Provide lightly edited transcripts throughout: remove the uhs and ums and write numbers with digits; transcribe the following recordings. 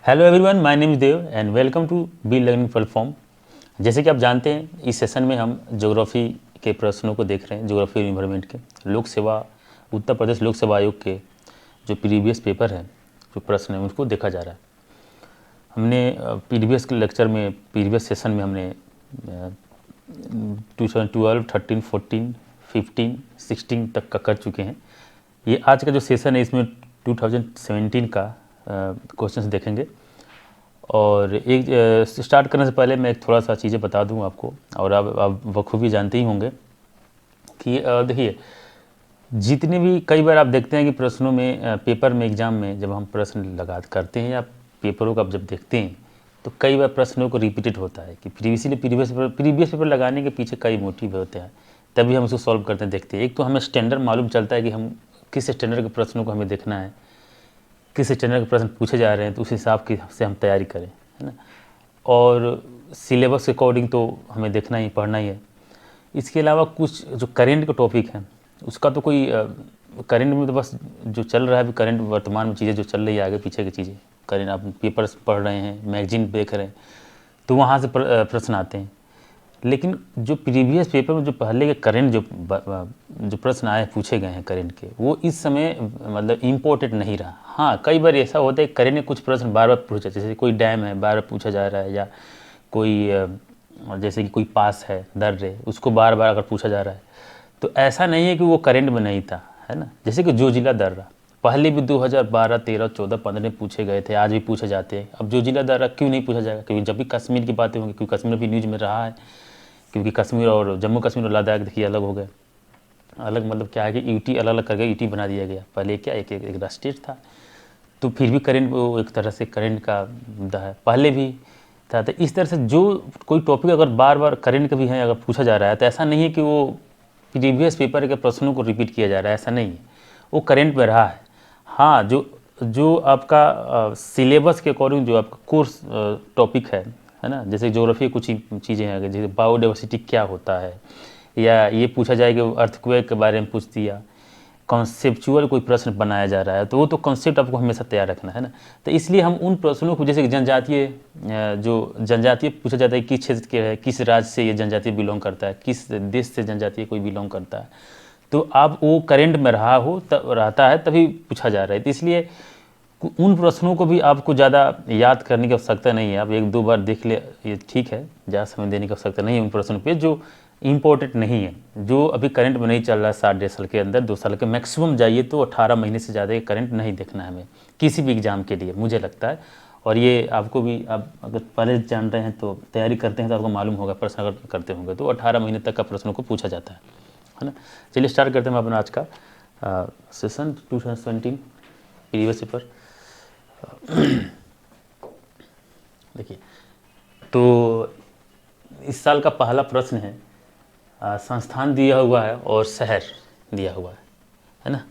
Hello everyone, my name is Dev and welcome to B learning platform. जैसे कि आप जानते हैं, इस सेशन में हम ज्योग्राफी के प्रश्नों को देख रहे हैं। ज्योग्राफी और इन्वायरमेंट के लोक सेवा, उत्तर प्रदेश लोक सेवा आयोग के जो प्रीवियस पेपर है, जो प्रश्न है, उसको देखा जा रहा है। हमने प्रीवियस लेक्चर में, प्रीवियस सेशन में हमने 2012, 13, 14, 15, 16 तक का कर चुके हैं। ये आज का जो सेशन है, इसमें 2017 का क्वेश्चंस देखेंगे। और एक स्टार्ट करने से पहले मैं एक थोड़ा सा चीज़ें बता दूं आपको, और आप बखूबी जानते ही होंगे कि देखिए, जितने भी कई बार आप देखते हैं कि प्रश्नों में, पेपर में, एग्ज़ाम में जब हम प्रश्न करते हैं या पेपरों का जब देखते हैं, तो कई बार प्रश्नों को रिपीटेड होता है कि प्रीवियस पेपर लगाने के पीछे कई मोटिव होते हैं, तभी हम उसको सॉल्व करते हैं, देखते हैं। एक तो हमें स्टैंडर्ड मालूम चलता है कि हम किस स्टैंडर्ड के प्रश्नों को हमें देखना है, किस स्टैंडर्ड के प्रश्न पूछे जा रहे हैं, तो उस हिसाब से हम तैयारी करें, है ना। और सिलेबस के अकॉर्डिंग तो हमें देखना ही, पढ़ना ही है। इसके अलावा कुछ जो करेंट का टॉपिक है, उसका तो कोई करेंट में तो बस जो चल रहा है अभी, करेंट वर्तमान में चीज़ें जो चल रही है, आगे पीछे की चीज़ें, करेंट आप पेपर्स पढ़ रहे हैं, मैगजीन देख रहे हैं, तो वहाँ से प्रश्न आते हैं। लेकिन जो प्रीवियस पेपर में जो पहले के करेंट जो प्रश्न आए, पूछे गए हैं करेंट के, वो इस समय मतलब इम्पोर्टेंट नहीं रहा। हाँ, कई बार ऐसा होता है करेंट में कुछ प्रश्न बार बार पूछा, जैसे कोई डैम है बार बार पूछा जा रहा है, या कोई जैसे कि कोई पास है, दर्रे, उसको बार बार अगर पूछा जा रहा है, तो ऐसा नहीं है कि वो करेंट में नहीं था, है ना। जैसे कि जोजिला दर्रा पहले भी 2012, 13, 14, 15 में पूछे गए थे, आज भी पूछे जाते हैं। अब जोजिला दर्रा क्यों नहीं पूछा जाएगा? क्योंकि जब भी कश्मीर की बातें होंगी, क्योंकि कश्मीर भी न्यूज़ में रहा है, क्योंकि कश्मीर और जम्मू कश्मीर और लद्दाख देखिए अलग हो गए। अलग मतलब क्या है कि यूटी अलग अलग करके यूटी बना दिया गया। पहले क्या एक स्टेट था, तो फिर भी करेंट वो एक तरह से करेंट का मुद्दा है, पहले भी था। तो इस तरह से जो कोई टॉपिक अगर बार बार करेंट का भी है, अगर पूछा जा रहा है, तो ऐसा नहीं है कि वो प्रीवियस पेपर के प्रश्नों को रिपीट किया जा रहा है, ऐसा नहीं है, वो करेंट में रहा है। हाँ, जो आपका सिलेबस के अकॉर्डिंग जो आपका कोर्स टॉपिक है ना, जैसे ज्योग्राफी कुछ चीज़ें हैं, जैसे बायोडाइवर्सिटी क्या होता है, या ये पूछा जाए कि अर्थक्वेक के बारे में पूछ दिया, कॉन्सेप्चुअल कोई प्रश्न बनाया जा रहा है, तो वो तो कॉन्सेप्ट आपको हमेशा तैयार रखना है ना। तो इसलिए हम उन प्रश्नों को, जैसे कि जनजातीय पूछा जाता है, किस क्षेत्र के है, किस राज्य से ये जनजातीय बिलोंग करता है, किस देश से जनजातीय कोई बिलोंग करता है, तो आप वो करेंट में रहता है तभी पूछा जा रहा है। तो इसलिए उन प्रश्नों को भी आपको ज़्यादा याद करने की आवश्यकता नहीं है, आप एक दो बार देख ले, ये ठीक है, ज़्यादा समय देने की आवश्यकता नहीं है उन प्रश्नों पे जो इम्पोर्टेंट नहीं है, जो अभी करंट में नहीं चल रहा है। 60 के अंदर 2 साल के मैक्सिमम जाइए तो 18 महीने से ज़्यादा करंट नहीं देखना है हमें किसी भी एग्ज़ाम के लिए, मुझे लगता है। और ये आपको भी, आप अगर पहले जान रहे हैं तो तैयारी करते हैं तो आपको मालूम होगा, प्रश्न अगर करते होंगे तो 18 महीने तक का प्रश्नों को पूछा जाता है ना। चलिए स्टार्ट करते हैं अपना आज का सेशन 2017 प्रीवियस पेपर। देखिए, तो इस साल का पहला प्रश्न है, संस्थान दिया हुआ है और शहर दिया हुआ है ना।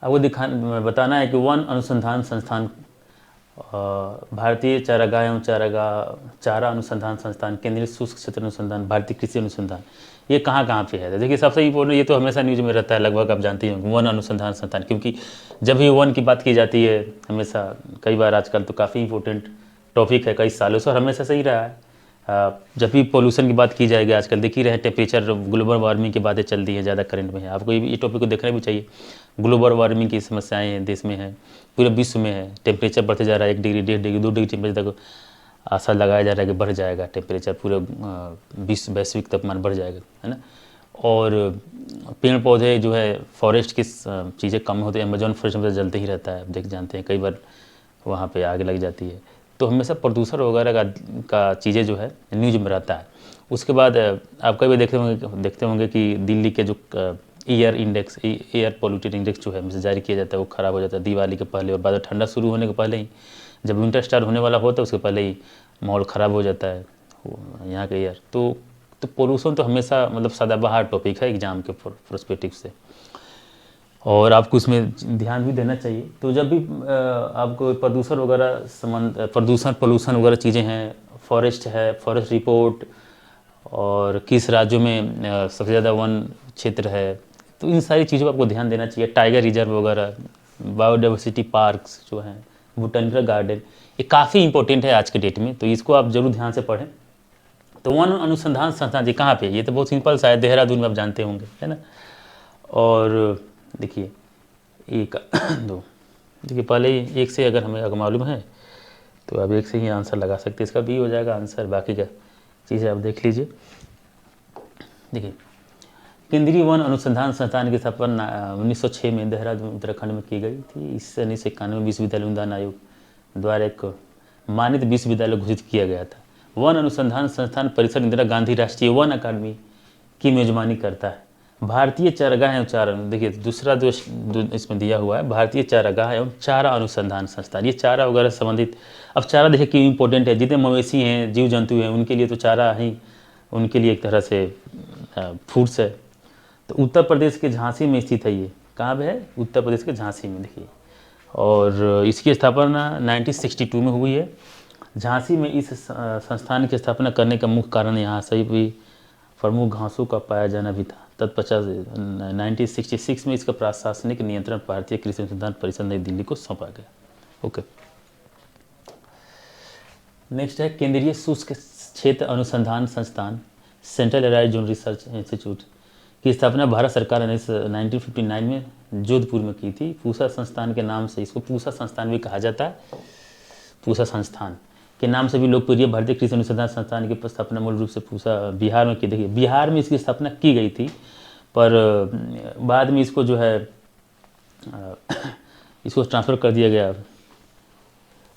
आपको बताना है कि वन अनुसंधान संस्थान, भारतीय चारागाह एवं चारा अनुसंधान संस्थान, केंद्रीय शुष्क क्षेत्र अनुसंधान, भारतीय कृषि अनुसंधान, ये कहाँ कहाँ पे है। देखिए, सबसे इम्पोर्टेंट, ये तो हमेशा न्यूज़ में रहता है, लगभग आप जानते ही होंगे, वन अनुसंधान संस्थान, क्योंकि जब भी वन की बात की जाती है, हमेशा कई बार आजकल तो काफ़ी इंपॉर्टेंट टॉपिक है, कई सालों से, और हमेशा सही रहा है। जब भी पोल्यूशन की बात की जाएगी, आजकल देख ही रहे हैं, टेम्परेचर, ग्लोबल वार्मिंग की बातें चल रही है, ज़्यादा करंट में है। आपको ये टॉपिक को देखना भी चाहिए। ग्लोबल वार्मिंग की समस्याएं देश में है, पूरे विश्व में है। टेम्परेचर बढ़ते जा रहा है, 1 डिग्री, 1.5 डिग्री, 2 डिग्री टेम्परेचर तक आशा लगाया जा रहा है कि बढ़ जाएगा टेम्परेचर, पूरे विश्व वैश्विक तापमान बढ़ जाएगा, है ना। और पेड़ पौधे जो है, फॉरेस्ट की चीज़ें कम होती है, अमेजोन फॉरेस्ट में जलते ही रहता है, आप देख जानते हैं, कई बार वहाँ पे आग लग जाती है। तो हमेशा प्रदूषण वगैरह का चीज़ें जो है न्यूज में रहता है। उसके बाद आप कई बार देखते होंगे कि दिल्ली के जो air index, air polluted index जो है हमेशा जारी किया जाता है, वो ख़राब हो जाता है दिवाली के पहले, और बाद में ठंडा शुरू होने के पहले ही, जब विंटर स्टार्ट होने वाला होता है उसके पहले ही माहौल ख़राब हो जाता है यहाँ के एयर। तो पोल्यूशन तो हमेशा मतलब सदाबहार टॉपिक है एग्ज़ाम के प्रोस्पेक्टिव से, और आपको इसमें ध्यान भी देना चाहिए। तो जब भी आपको प्रदूषण वगैरह पोल्यूशन वगैरह चीज़ें हैं, फॉरेस्ट है, फॉरेस्ट रिपोर्ट, और किस राज्यों में सबसे ज़्यादा वन क्षेत्र है, तो इन सारी चीज़ों पर आपको ध्यान देना चाहिए। टाइगर रिजर्व वगैरह, बायोडाइवर्सिटी पार्क्स जो हैं, बोटैनिकल गार्डन, ये काफ़ी इंपॉर्टेंट है आज के डेट में, तो इसको आप जरूर ध्यान से पढ़ें। तो वन अनुसंधान संस्थान जी कहाँ पे, ये तो बहुत सिंपल सा है, देहरादून में आप जानते होंगे, है ना। और देखिए एक दो, देखिए पहले ही एक से अगर हमें मालूम है तो अब एक से ही आंसर लगा सकते हैं, इसका भी हो जाएगा आंसर, बाकी का चीज़ें आप देख लीजिए। देखिए केंद्रीय वन अनुसंधान संस्थान की स्थापना 1906 में देहरादून उत्तराखंड में की गई थी। इस 1991 में विश्वविद्यालय अनुदान आयोग द्वारा एक मान्यता विश्वविद्यालय घोषित किया गया था। वन अनुसंधान संस्थान परिसर इंदिरा गांधी राष्ट्रीय वन अकादमी की मेजबानी करता है। भारतीय चारागाह एवं चारा, देखिए दूसरा जो इसमें दिया हुआ है, भारतीय चारागाह एवं चारा अनुसंधान संस्थान, ये चारा वगैरह संबंधित। अब चारा देखिए क्यों इंपॉर्टेंट है, जितने मवेशी हैं, जीव जंतु हैं, उनके लिए तो चारा ही उनके लिए एक तरह से फूड्स है। तो उत्तर प्रदेश के झांसी में स्थित है, ये कहाँ पे है, उत्तर प्रदेश के झांसी में, देखिए। और इसकी स्थापना 1962 में हुई है। झांसी में इस संस्थान की स्थापना करने का मुख्य कारण यहाँ से भी प्रमुख घासों का पाया जाना भी था। तत्पश्चात 1966 में इसका प्रशासनिक नियंत्रण भारतीय कृषि अनुसंधान परिषद नई दिल्ली को सौंपा गया। ओके, नेक्स्ट है केंद्रीय शुष्क क्षेत्र अनुसंधान संस्थान, central arid zone research institute की स्थापना भारत सरकार ने 1959 में जोधपुर में की थी। पूसा संस्थान के नाम से, इसको पूसा संस्थान भी कहा जाता है, पूसा संस्थान के नाम से भी लोकप्रिय भारतीय कृषि अनुसंधान संस्थान की स्थापना मूल रूप से पूसा बिहार में की। देखिए बिहार में इसकी स्थापना की गई थी, पर बाद में इसको जो है इसको ट्रांसफ़र कर दिया गया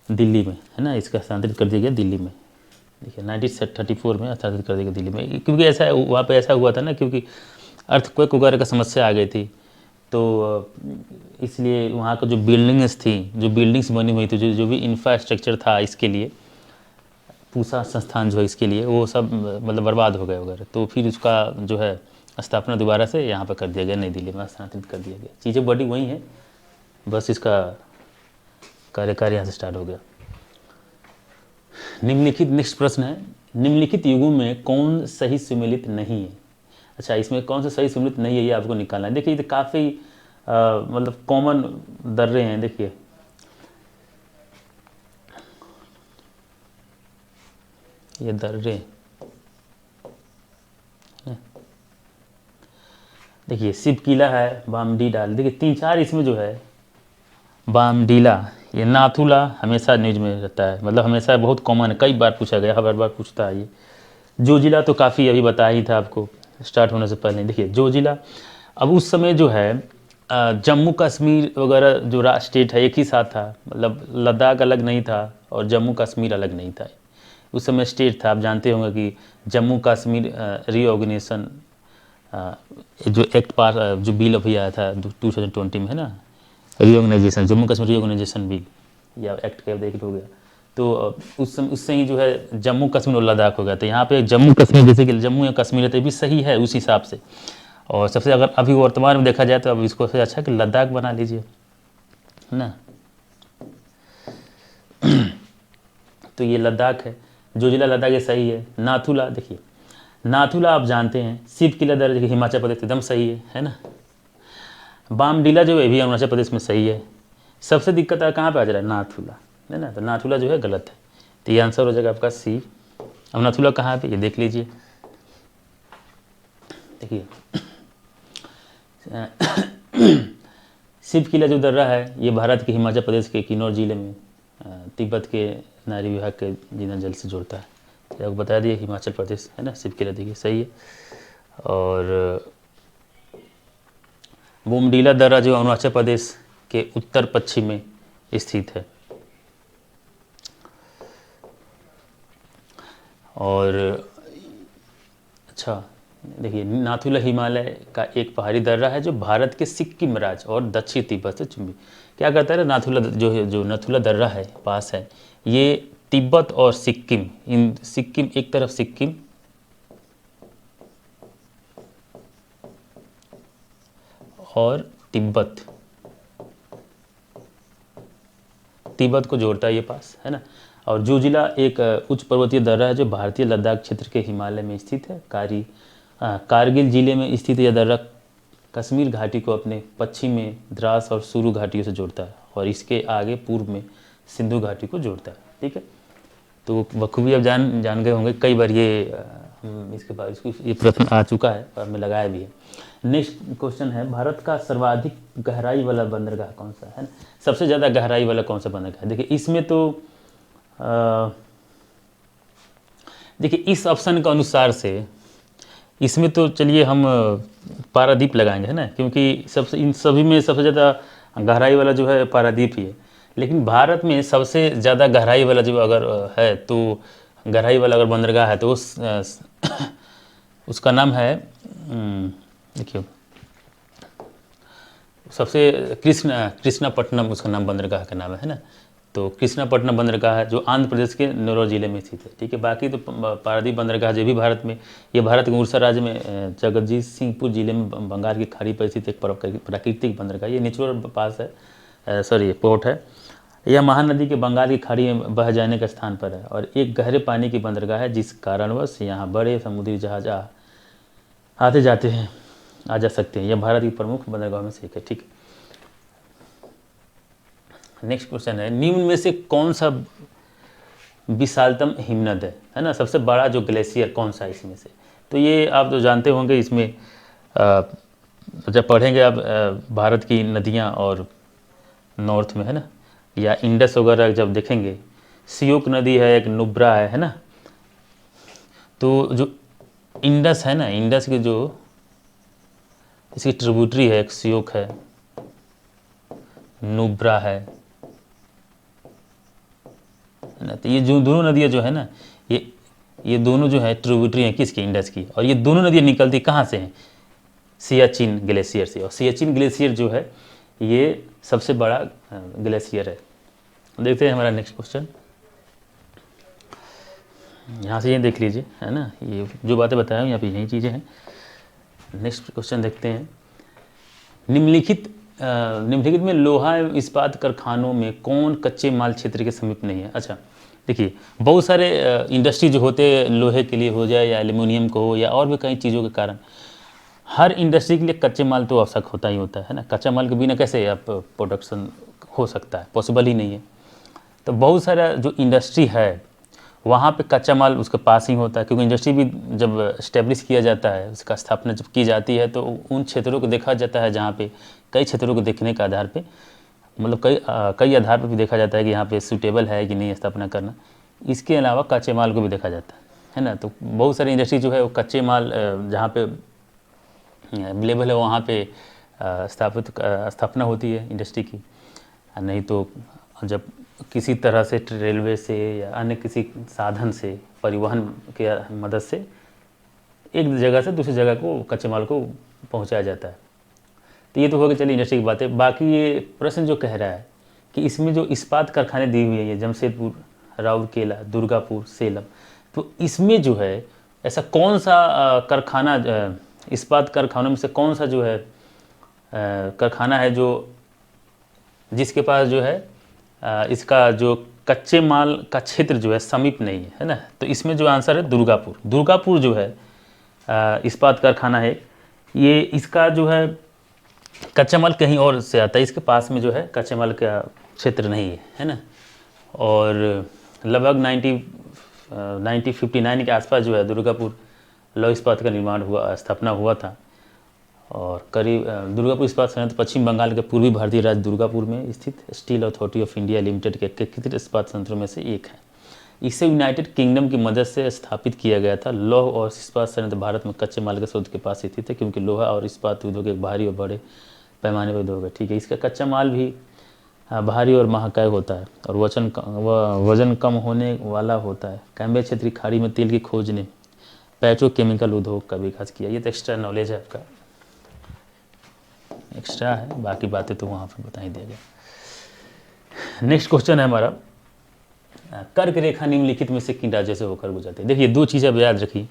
दिल्ली में, है ना, इसका स्थानांतरित कर दिया गया दिल्ली में। देखिए 1934 में स्थानांतरित कर दिया गया दिल्ली में, क्योंकि ऐसा वहाँ पे ऐसा हुआ था ना, क्योंकि अर्थक्वेक वगैरह का समस्या आ गई थी, तो इसलिए वहाँ का जो बिल्डिंग्स थी, जो बिल्डिंग्स बनी हुई थी, जो भी इंफ्रास्ट्रक्चर था इसके लिए, पूसा संस्थान जो है इसके लिए, वो सब मतलब बर्बाद हो गए वगैरह। तो फिर उसका जो है स्थापना दोबारा से यहाँ पर कर दिया गया, नई दिल्ली में स्थानांतरित कर दिया गया। चीज़ें बड़ी वही हैं, बस इसका कार्यकाल यहाँ से स्टार्ट हो गया। निम्नलिखित, नेक्स्ट प्रश्न है, निम्नलिखित युगों में कौन सही सुमेलित नहीं है। अच्छा, इसमें कौन सा सही सुमेलित नहीं है ये आपको निकालना है। देखिए ये काफ़ी मतलब कॉमन दर्रे हैं। देखिए ये दर्रे, देखिए शिव किला है, बामडीला, देखिए 3-4 इसमें जो है, बामडीला, ये नाथुला हमेशा न्यूज में रहता है, मतलब हमेशा बहुत कॉमन है, कई बार पूछा गया, हर बार पूछता है ये। जोजिला तो काफ़ी अभी बताया ही था आपको स्टार्ट होने से पहले। देखिए जोजिला, अब उस समय जो है जम्मू कश्मीर वगैरह जो स्टेट है एक ही साथ था, मतलब लद्दाख अलग नहीं था और जम्मू कश्मीर अलग नहीं था, उस समय स्टेट था। आप जानते होंगे कि जम्मू कश्मीर रीऑर्गेनाइजेशन जो एक्ट पास, जो बिल अभी आया था 2020 में, है ना, reorganisation, Jammu Kashmir reorganisation bill या एक्ट का देखिए हो गया, तो उससे ही जो है जम्मू कश्मीर और लद्दाख हो गया। तो यहाँ पे जम्मू कश्मीर, जैसे कि जम्मू या कश्मीर है, तो ये भी सही है उस हिसाब से। और सबसे अगर अभी वर्तमान में देखा जाए तो अब इसको सबसे अच्छा कि लद्दाख बना लीजिए, है ना। तो ये लद्दाख है, जोजिला लद्दाख ये सही है। नाथुला, देखिए नाथुला आप जानते हैं, शिव किला दर देखिए हिमाचल प्रदेश एकदम सही है ना। बामडीला जो है भी अरुणाचल प्रदेश में सही है। सबसे दिक्कत कहाँ पे आ जा रहा है, नाथुला, है ना, तो नाथुला जो है गलत है, तो ये आंसर हो जाएगा आपका सी। अब नाथुला कहाँ पे, ये देख लीजिए। देखिए शिव किला जो दर्रा है ये भारत के हिमाचल प्रदेश के किन्नौर जिले में तिब्बत के नारी विभाग के जिना जल से जोड़ता है। आपको बता दिए हिमाचल प्रदेश, है ना, शिव किला देखिए सही है। और बोमडीला दर्रा जो अरुणाचल प्रदेश के उत्तर पश्चिम में स्थित है। और अच्छा देखिए नाथुला हिमालय का एक पहाड़ी दर्रा है जो भारत के सिक्किम राज्य और दक्षिण तिब्बत से चुंबी क्या करता है, नाथुला जो है, जो नाथुला दर्रा है पास है, ये तिब्बत और सिक्किम, इन सिक्किम एक तरफ सिक्किम और तिब्बत, तिब्बत को जोड़ता है ये पास, है ना। और जोजिला एक उच्च पर्वतीय दर्रा है जो भारतीय लद्दाख क्षेत्र के हिमालय में स्थित है। कारगिल जिले में स्थित यह दर्रा कश्मीर घाटी को अपने पश्चिम में द्रास और सुरु घाटियों से जोड़ता है और इसके आगे पूर्व में सिंधु घाटी को जोड़ता है। ठीक है, तो बखूबी आप जान गए होंगे, कई बार ये इसके बाद ये प्रश्न आ चुका है और मैं लगाया भी है। नेक्स्ट क्वेश्चन है, भारत का सर्वाधिक गहराई वाला बंदरगाह कौन सा है? सबसे ज़्यादा गहराई वाला कौन सा बंदरगाह है? देखिए इसमें तो देखिए इस ऑप्शन के अनुसार से इसमें तो चलिए हम पारादीप लगाएंगे, है ना, क्योंकि सबसे इन सभी में सबसे ज़्यादा गहराई वाला जो है पारादीप ही है। लेकिन भारत में सबसे ज़्यादा गहराई वाला जो अगर है तो गहराई वाला अगर बंदरगाह है तो उसका नाम है, देखिए सबसे कृष्णापट्टनम उसका नाम बंदरगाह का नाम है ना। तो कृष्णापट्टनम बंदरगाह है जो आंध्र प्रदेश के नेल्लोर जिले में स्थित है। ठीक है, बाकी तो पारादीप बंदरगाह जो भी भारत में, ये भारत के उड़ीसा राज्य में जगतजीत सिंहपुर जिले में बंगाल की खाड़ी पर स्थित एक प्राकृतिक बंदरगाह, ये नेचुरल पास है, सॉरी पोर्ट है। यह महानदी के बंगाल की खाड़ी में बह जाने के स्थान पर है और एक गहरे पानी की बंदरगाह है जिस कारणवश यहाँ बड़े समुद्री जहाज आते जाते हैं, आ जा सकते हैं। यह भारत की प्रमुख बंदरगाह में से एक है। ठीक है, नेक्स्ट क्वेश्चन है, निम्न में से कौन सा विशालतम हिमनद है ना, सबसे बड़ा जो ग्लेशियर कौन सा है इसमें से? तो ये आप तो जानते होंगे, इसमें जब पढ़ेंगे आप भारत की नदियाँ और नॉर्थ में, है ना, या इंडस वगैरह जब देखेंगे, सियोक नदी है, एक नुब्रा है ना। तो जो इंडस है ना, इंडस की जो इसकी ट्रिब्यूटरी है, एक सियोक है, नुब्रा है ना। तो ये जो दोनों नदियाँ जो है ना, ये दोनों जो है ट्रिब्यूटरी हैं किसकी? इंडस की। और ये दोनों नदियाँ निकलती कहाँ से हैं? सियाचिन ग्लेशियर से। और सियाचिन ग्लेशियर जो है ये सबसे बड़ा ग्लेशियर है। देखते हैं हमारा नेक्स्ट क्वेश्चन, यहाँ से ये देख लीजिए, है ना, ये जो बातें बताया हूँ यहाँ पे यही चीज़ें हैं। नेक्स्ट क्वेश्चन देखते हैं, निम्नलिखित में लोहा एवं इस्पात कारखानों में कौन कच्चे माल क्षेत्र के समीप नहीं है? अच्छा, देखिए बहुत सारे इंडस्ट्री जो होते हैं लोहे के लिए हो जाए या एल्यूमिनियम को हो या और भी कई चीज़ों के कारण, हर इंडस्ट्री के लिए कच्चे माल तो आवश्यक होता ही होता है ना। कच्चा माल के बिना कैसे आप प्रोडक्शन हो सकता है? पॉसिबल ही नहीं है। तो बहुत सारा जो इंडस्ट्री है वहाँ पे कच्चा माल उसके पास ही होता है, क्योंकि इंडस्ट्री भी जब इस्टेब्लिश किया जाता है, उसका स्थापना जब की जाती है तो उन क्षेत्रों को देखा जाता है जहाँ पे कई क्षेत्रों को देखने के आधार पे, मतलब कई आधार पर भी देखा जाता है कि यहाँ पे सूटेबल है कि नहीं स्थापना करना। इसके अलावा कच्चे माल को भी देखा जाता है ना। तो बहुत सारी इंडस्ट्री जो है वो कच्चे माल जहाँ पे अवेलेबल है वहाँ पे स्थापना होती है इंडस्ट्री की। नहीं तो जब किसी तरह से रेलवे से या अन्य किसी साधन से, परिवहन के मदद से एक जगह से दूसरी जगह को कच्चे माल को पहुंचाया जाता है। तो ये तो हो गई चलिए इंडस्ट्री की बातें। बाकी ये प्रश्न जो कह रहा है कि इसमें जो इस्पात कारखाने दी हुई है, ये जमशेदपुर, राउरकेला, दुर्गापुर, सेलम, तो इसमें जो है ऐसा कौन सा कारखाना, इस्पात कारखानों में से कौन सा जो है कारखाना है जो जिसके पास जो है इसका जो कच्चे माल का क्षेत्र जो है समीप नहीं है, है ना। तो इसमें जो आंसर है दुर्गापुर। दुर्गापुर जो है इस्पात कारखाना है, ये इसका जो है कच्चा माल कहीं और से आता है, इसके पास में जो है कच्चे माल का क्षेत्र नहीं है ना। और लगभग 1959 के आसपास जो है दुर्गापुर लौह इस्पात का निर्माण हुआ, स्थापना हुआ था। और करीब दुर्गापुर इस्पात संयंत्र पश्चिम बंगाल के पूर्वी भारतीय राज्य दुर्गापुर में स्थित steel authority of India limited के एकीकृत इस्पात संयंत्रों में से एक है। इसे यूनाइटेड किंगडम की मदद से स्थापित किया गया था। लौह और इस्पात संयंत्र भारत में कच्चे माल के स्रोत के पास स्थित है, क्योंकि लोहा और इस्पात उद्योग एक भारी और बड़े पैमाने पर उद्योग है। ठीक है, इसका कच्चा माल भी भारी और महाकाय होता है और वजन कम होने वाला होता है। कैम्बे क्षेत्रीय खाड़ी में तेल की खोज ने पेट्रोकेमिकल उद्योग का विकास किया। ये तो एक्स्ट्रा नॉलेज है आपका, एक्स्ट्रा है, बाकी बातें तो वहाँ पर बता ही दिया गया। नेक्स्ट क्वेश्चन है हमारा, कर्क रेखा निम्नलिखित में से किन राज्यों से होकर गुजरती है? देखिए दो चीज़ें अब याद रखिए,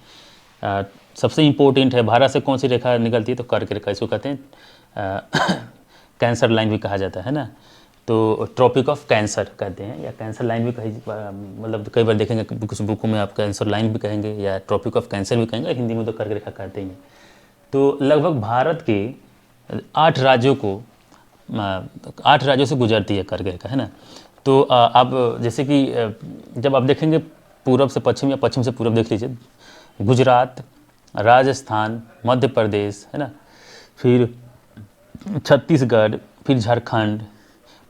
सबसे इम्पोर्टेंट है भारत से कौन सी रेखा निकलती है, तो कर्क रेखा, इसको कहते हैं कैंसर लाइन भी कहा जाता है ना। तो ट्रॉपिक ऑफ कैंसर कहते हैं, या कैंसर लाइन भी कही, मतलब कई बार देखेंगे कुछ बुकों में आप कैंसर लाइन भी कहेंगे या ट्रॉपिक ऑफ कैंसर भी कहेंगे, हिंदी में तो कर्क रेखा कहते ही हैं। तो लगभग भारत के 8 राज्यों को 8 राज्यों से गुजरती है कर्क रेखा, है ना। तो अब जैसे कि जब आप देखेंगे पूरब से पश्चिम या पश्चिम से पूरब देख लीजिए, गुजरात, राजस्थान, मध्य प्रदेश, है ना, फिर छत्तीसगढ़, फिर झारखंड,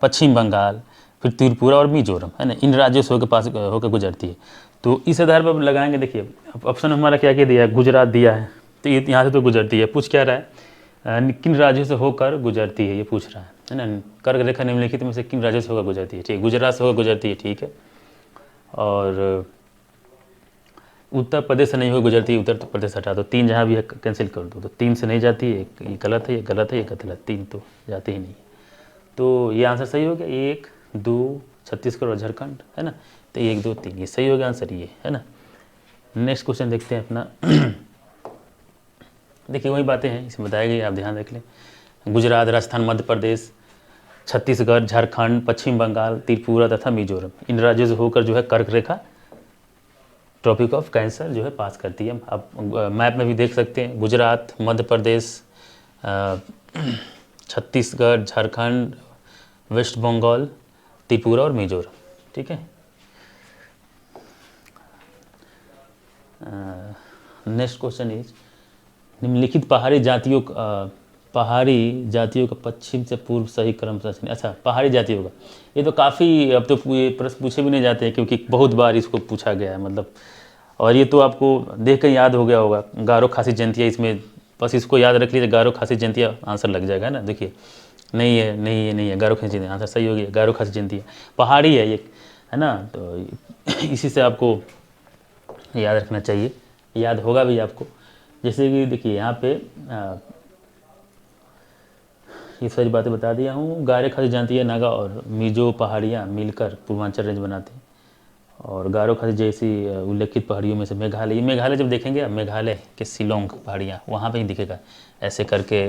पश्चिम बंगाल, फिर त्रिपुरा और मिजोरम, है ना, इन राज्यों से होकर गुजरती है। तो इस आधार पर लगाएंगे, देखिए ऑप्शन हमारा क्या क्या दिया है, गुजरात दिया है, तो ये यहाँ से तो गुजरती है। पूछ क्या रहा है, किन राज्यों से होकर गुजरती है, ये पूछ रहा है ना। कर्क रेखा निम्नलिखित में से किन राज्यों से होकर गुजरती है, ठीक, गुजरात से होकर गुजरती है, ठीक है। और उत्तर प्रदेश से नहीं हो गुजरती, उत्तर प्रदेश हटा दो, 3 जहाँ भी है कैंसिल कर दो, तो 3 से नहीं जाती है, ये गलत है, ये गलत है, ये गलत, 3 तो जाते ही नहीं है। तो ये आंसर सही हो गया, 1, 2, छत्तीसगढ़ और झारखंड, है ना। तो 1, 2, 3 ये सही हो गया आंसर, ये है ना। नेक्स्ट क्वेश्चन देखते हैं अपना। देखिए वही बातें हैं, इसमें बताया गया, आप ध्यान रख लें। गुजरात, राजस्थान, मध्य प्रदेश, छत्तीसगढ़, झारखंड, पश्चिम बंगाल, त्रिपुरा तथा मिजोरम, इन राज्यों से होकर जो है कर्क रेखा ट्रॉपिक ऑफ कैंसर जो है पास करती है। आप मैप में भी देख सकते हैं, गुजरात, मध्य प्रदेश, छत्तीसगढ़, झारखंड, वेस्ट बंगाल, त्रिपुरा और मिजोरम, ठीक है। नेक्स्ट क्वेश्चन इज, निम्नलिखित पहाड़ी जातियों का पश्चिम से पूर्व सही क्रम से, अच्छा पहाड़ी जातियों का, ये तो काफ़ी, अब तो ये प्रश्न पूछे भी नहीं जाते हैं क्योंकि बहुत बार इसको पूछा गया है, मतलब, और ये तो आपको देख कर याद हो गया होगा, गारो खासी जयंतिया, इसमें बस इसको याद रख लीजिए, गारो खासी जयंतिया आंसर लग जाएगा ना। देखिए नहीं है, नहीं है, गारो खासी जयंतिया आंसर सही हो गया, गारो खासी जयंतिया पहाड़ी है ये, है ना। तो इसी से आपको याद रखना चाहिए, याद होगा भी आपको। जैसे कि देखिए यहाँ पे ये सारी बातें बता दिया हूँ। गारो खासी जयंतिया नागा और मिजो पहाड़ियाँ मिलकर पूर्वांचल रेंज बनाते हैं, और गारो खासी जैसी उल्लेखित पहाड़ियों में से मेघालय, ये मेघालय जब देखेंगे आप, मेघालय के शिलोंग पहाड़ियाँ वहाँ पे ही दिखेगा, ऐसे करके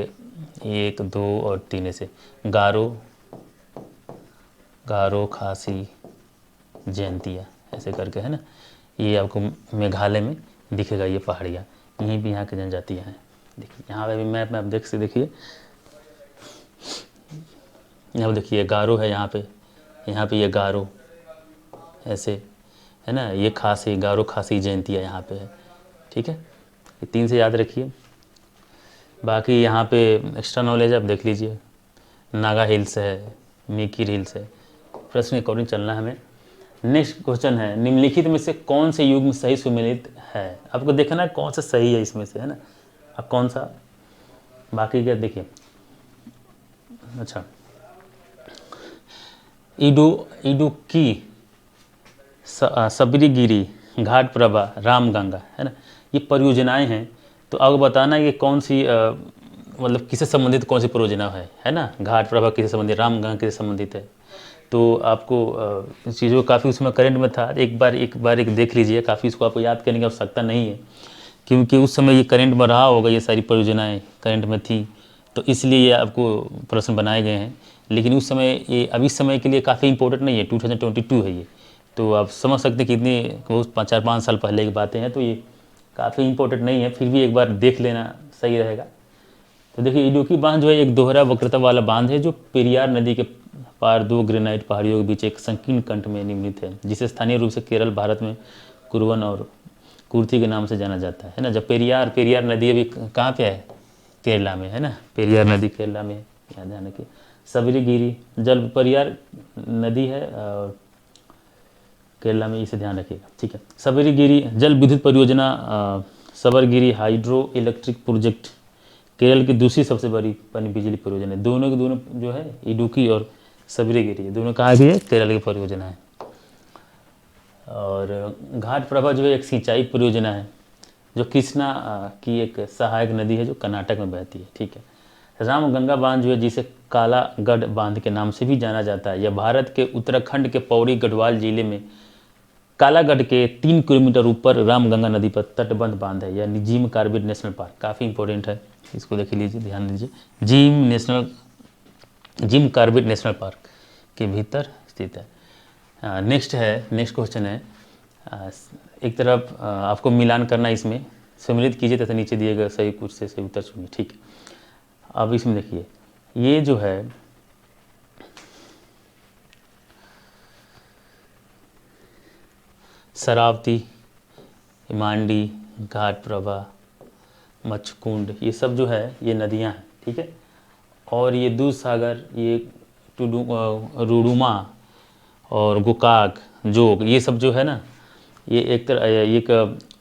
1, 2 और 3 ऐसे गारो खासी जयंतिया ऐसे करके, है ना, ये आपको मेघालय में दिखेगा, ये पहाड़ियाँ, यहीं भी यहाँ की जनजातियाँ हैं। देखिए यहाँ पे भी मैप में आप देख से देखिए, यहाँ पे देखिए गारो है, यहाँ पे ये गारो ऐसे, है ना, ये खासी, गारो खासी जयंतिया यहाँ पे है, ठीक है। ये 3 से याद रखिए। बाकी यहाँ पे एक्स्ट्रा नॉलेज आप देख लीजिए, नागा हिल्स है, मीकिर हिल्स है, प्रश्न के अकॉर्डिंग चलना है हमें। नेक्स्ट क्वेश्चन है, निम्नलिखित में से कौन से युग में सही सुमेलित है, आपको देखना है कौन सा सही है इसमें से, है ना, अब कौन सा, बाकी क्या देखिए। अच्छा, इडुक्की, सबरीगिरी, घाट प्रभा, रामगंगा, है ना, ये परियोजनाएं हैं। तो आपको बताना है कि कौन सी मतलब किससे संबंधित कौन सी परियोजना है ना। घाट प्रभा किससे संबंधित, रामगंगा किससे संबंधित है। तो आपको चीज़ों काफ़ी उसमें करंट में था, एक बार देख लीजिए, काफ़ी इसको आपको याद करने की आवश्यकता नहीं है क्योंकि उस समय ये करंट में रहा होगा, ये सारी परियोजनाएँ करंट में थी, तो इसलिए ये आपको प्रश्न बनाए गए हैं। लेकिन उस समय ये अभी समय के लिए काफ़ी इंपॉर्टेंट नहीं है, 2022 है ये, तो आप समझ सकते हैं कितनी बहुत 4-5 साल पहले की बातें हैं, तो ये काफ़ी इंपॉर्टेंट नहीं है, फिर भी एक बार देख लेना सही रहेगा। तो देखिए इडुक्की बांध जो है एक दोहरा वक्रता वाला बांध है जो पेरियार नदी के पार 2 ग्रेनाइट पहाड़ियों के बीच एक संकीर्ण कंठ में निर्मित है, जिसे स्थानीय रूप से केरल भारत में कुरवन और कुर्ती के नाम से जाना जाता है ना। जब पेरियार नदी अभी कहाँ पे है, केरला में, है ना, पेरियार नदी केरला में, याद ध्यान रखिए। सबरीगिरी जल पेरियार नदी है और केरला में, इसे ध्यान रखिएगा, ठीक है। सबरीगिरी जल विद्युत परियोजना, सबरगिरी हाइड्रो इलेक्ट्रिक प्रोजेक्ट केरल की दूसरी सबसे बड़ी पन बिजली परियोजना है। दोनों के दोनों जो है इडुक्की और सबरीगिरी दोनों कहाँ की है, केरल की परियोजना है। और घाट प्रभा जो है एक सिंचाई परियोजना है जो कृष्णा की एक सहायक नदी है जो कर्नाटक में बहती है, ठीक है। रामगंगा बांध जो है जिसे कालागढ़ बांध के नाम से भी जाना जाता है, यह भारत के उत्तराखंड के पौड़ी गढ़वाल जिले में कालागढ़ के 3 किलोमीटर ऊपर रामगंगा नदी पर तटबंध बांध है। यह जिम कॉर्बेट नेशनल पार्क, काफ़ी इंपॉर्टेंट है, इसको देख लीजिए, ध्यान दीजिए। जिम कॉर्बेट नेशनल पार्क के भीतर स्थित है। नेक्स्ट क्वेश्चन है, एक तरफ आपको मिलान करना, इसमें सम्मिलित कीजिए तथा नीचे दिए गए सही कुछ से सही उत्तर चुनिए। ठीक है, अब इसमें देखिए, ये जो है शरावती, मांडी, घाटप्रभा, मच्छकुंड, ये सब जो है ये नदियां हैं। ठीक है, और ये दूध सागर, ये रुडुमा और गोकाक, जोग, ये सब जो है ना, ये एक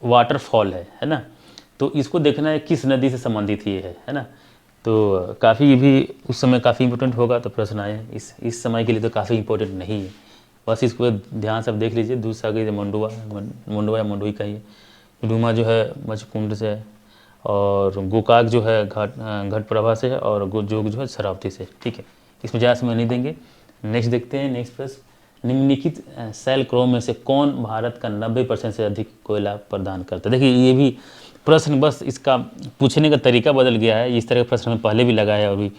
वाटरफॉल है ना। तो इसको देखना है किस नदी से संबंधित ये है ना। तो काफ़ी भी उस समय काफ़ी इंपॉर्टेंट होगा, तो प्रश्न आए। इस समय के लिए तो काफ़ी इंपॉर्टेंट नहीं है, बस इसको ध्यान से आप देख लीजिए। दूध सागर मंडुआ या मंडुई का ही, रुडुमा जो है मच्छकुंड से, और गोकाक जो है घटप्रभा से है, और जोग जो है शरावती से। ठीक है, इसमें ज़्यादा समय नहीं देंगे। नेक्स्ट देखते हैं, नेक्स्ट प्रश्न, निम्नलिखित शैल क्रम में से कौन भारत का 90% से अधिक कोयला प्रदान करता है। देखिए, ये भी प्रश्न, बस इसका पूछने का तरीका बदल गया है। इस तरह का प्रश्न हमें पहले भी लगाया है, और भी